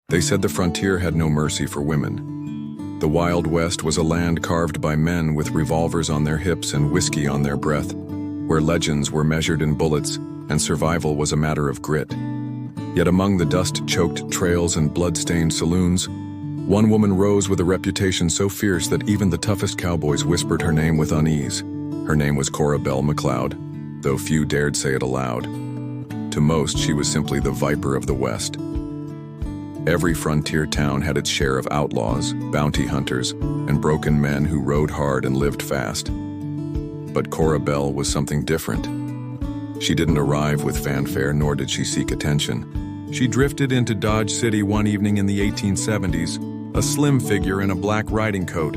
They said the frontier had no mercy for women. The Wild West was a land carved by men with revolvers on their hips and whiskey on their breath, where legends were measured in bullets and survival was a matter of grit. Yet among the dust-choked trails and blood-stained saloons, one woman rose with a reputation so fierce that even the toughest cowboys whispered her name with unease. Her name was Cora Belle McLeod, though few dared say it aloud. To most, she was simply the Viper of the West. Every frontier town had its share of outlaws, bounty hunters, and broken men who rode hard and lived fast. But Cora Belle was something different. She didn't arrive with fanfare, nor did she seek attention. She drifted into Dodge City one evening in the 1870s, a slim figure in a black riding coat,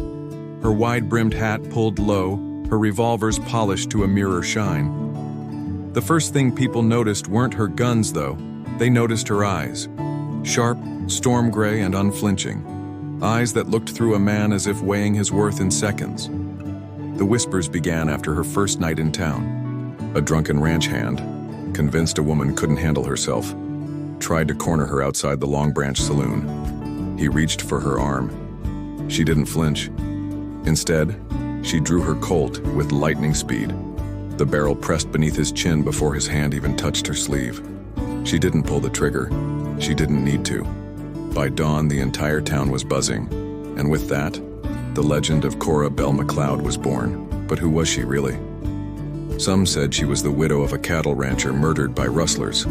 her wide-brimmed hat pulled low, her revolvers polished to a mirror shine. The first thing people noticed weren't her guns, though. They noticed her eyes. Sharp, storm gray, and unflinching. Eyes that looked through a man as if weighing his worth in seconds. The whispers began after her first night in town. A drunken ranch hand, convinced a woman couldn't handle herself, tried to corner her outside the Long Branch saloon. He reached for her arm. She didn't flinch. Instead, she drew her Colt with lightning speed. The barrel pressed beneath his chin before his hand even touched her sleeve. She didn't pull the trigger. She didn't need to. By dawn, the entire town was buzzing, and with that, the legend of Cora Belle McLeod was born. But who was she really? Some said she was the widow of a cattle rancher murdered by rustlers,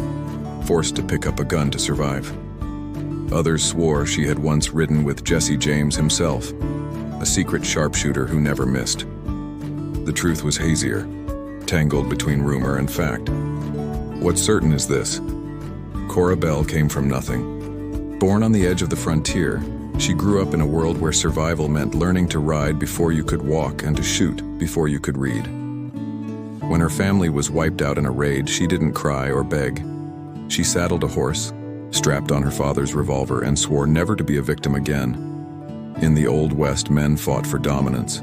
forced to pick up a gun to survive. Others swore she had once ridden with Jesse James himself, a secret sharpshooter who never missed. The truth was hazier, tangled between rumor and fact. What's certain is this: Cora Belle came from nothing. Born on the edge of the frontier, she grew up in a world where survival meant learning to ride before you could walk and to shoot before you could read. When her family was wiped out in a raid, she didn't cry or beg. She saddled a horse, strapped on her father's revolver, and swore never to be a victim again. In the Old West, men fought for dominance.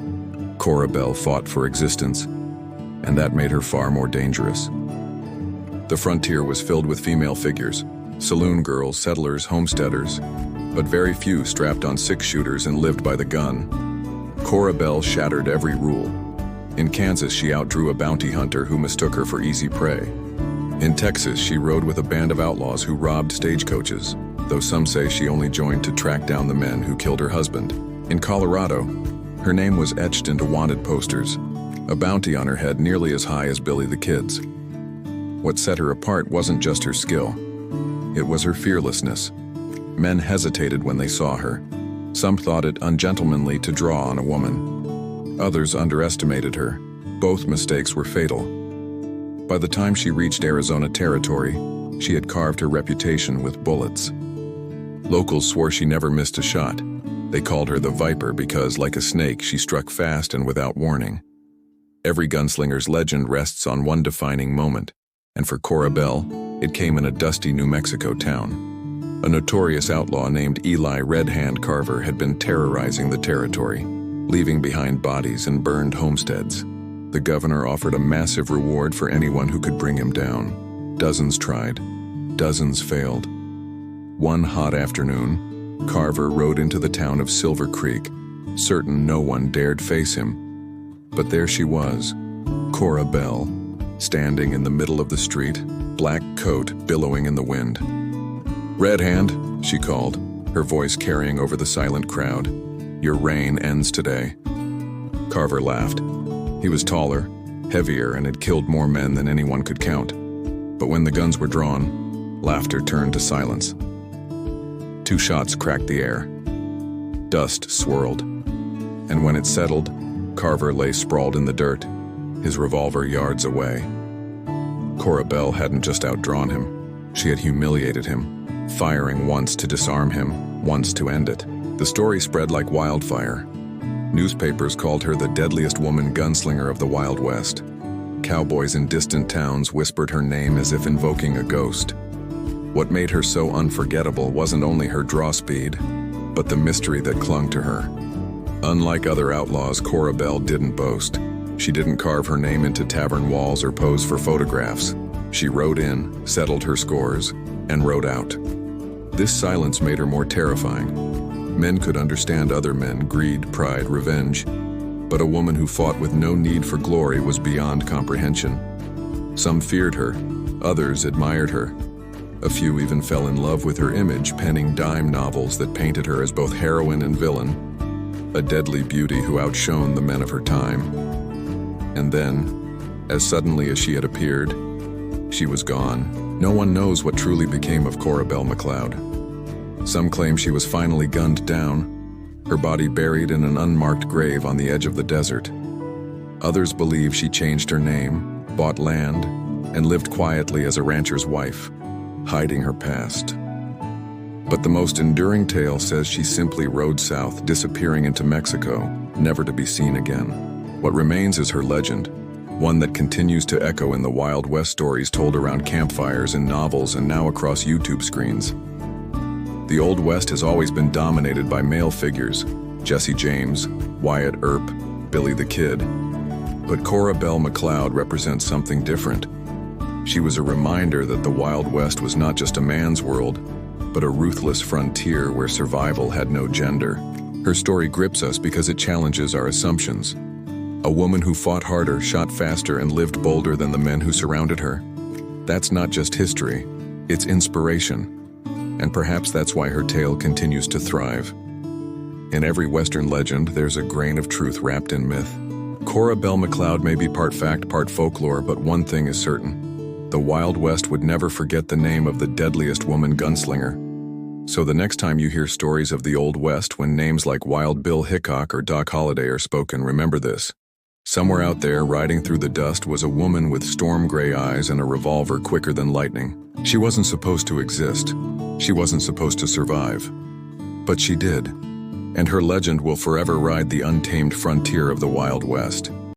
Cora Belle fought for existence, and that made her far more dangerous. The frontier was filled with female figures, saloon girls, settlers, homesteaders, but very few strapped on six-shooters and lived by the gun. Cora Belle shattered every rule. In Kansas, she outdrew a bounty hunter who mistook her for easy prey. In Texas, she rode with a band of outlaws who robbed stagecoaches, though some say she only joined to track down the men who killed her husband. In Colorado, her name was etched into wanted posters, a bounty on her head nearly as high as Billy the Kid's. What set her apart wasn't just her skill. It was her fearlessness. Men hesitated when they saw her. Some thought it ungentlemanly to draw on a woman. Others underestimated her. Both mistakes were fatal. By the time she reached Arizona territory, she had carved her reputation with bullets. Locals swore she never missed a shot. They called her the Viper because, like a snake, she struck fast and without warning. Every gunslinger's legend rests on one defining moment, and for Cora Belle, it came in a dusty New Mexico town. A notorious outlaw named Eli Red Hand Carver had been terrorizing the territory, leaving behind bodies and burned homesteads. The governor offered a massive reward for anyone who could bring him down. Dozens tried. Dozens failed. One hot afternoon, Carver rode into the town of Silver Creek, certain no one dared face him. But there she was, Cora Belle, standing in the middle of the street, black coat billowing in the wind. "Red Hand," she called, her voice carrying over the silent crowd. "Your reign ends today." Carver laughed. He was taller, heavier, and had killed more men than anyone could count. But when the guns were drawn, laughter turned to silence. 2 shots cracked the air. Dust swirled. And when it settled, Carver lay sprawled in the dirt, his revolver yards away. Cora Belle hadn't just outdrawn him. She had humiliated him, firing once to disarm him, once to end it. The story spread like wildfire. Newspapers called her the deadliest woman gunslinger of the Wild West. Cowboys in distant towns whispered her name as if invoking a ghost. What made her so unforgettable wasn't only her draw speed, but the mystery that clung to her. Unlike other outlaws, Cora Belle didn't boast. She didn't carve her name into tavern walls or pose for photographs. She rode in, settled her scores, and rode out. This silence made her more terrifying. Men could understand other men, greed, pride, revenge, but a woman who fought with no need for glory was beyond comprehension. Some feared her, others admired her. A few even fell in love with her image, penning dime novels that painted her as both heroine and villain, a deadly beauty who outshone the men of her time. And then, as suddenly as she had appeared, she was gone. No one knows what truly became of Cora Belle McLeod. Some claim she was finally gunned down, her body buried in an unmarked grave on the edge of the desert. Others believe she changed her name, bought land, and lived quietly as a rancher's wife, hiding her past. But the most enduring tale says she simply rode south, disappearing into Mexico, never to be seen again. What remains is her legend, one that continues to echo in the Wild West stories told around campfires in novels and now across YouTube screens. The Old West has always been dominated by male figures, Jesse James, Wyatt Earp, Billy the Kid. But Cora Belle McLeod represents something different. She was a reminder that the Wild West was not just a man's world, but a ruthless frontier where survival had no gender. Her story grips us because it challenges our assumptions. A woman who fought harder, shot faster, and lived bolder than the men who surrounded her. That's not just history, it's inspiration. And perhaps that's why her tale continues to thrive. In every Western legend, there's a grain of truth wrapped in myth. Cora Belle McLeod may be part fact, part folklore, but one thing is certain. The Wild West would never forget the name of the deadliest woman gunslinger. So the next time you hear stories of the Old West, when names like Wild Bill Hickok or Doc Holliday are spoken, remember this. Somewhere out there, riding through the dust, was a woman with storm gray eyes and a revolver quicker than lightning. She wasn't supposed to exist. She wasn't supposed to survive. But she did. And her legend will forever ride the untamed frontier of the Wild West.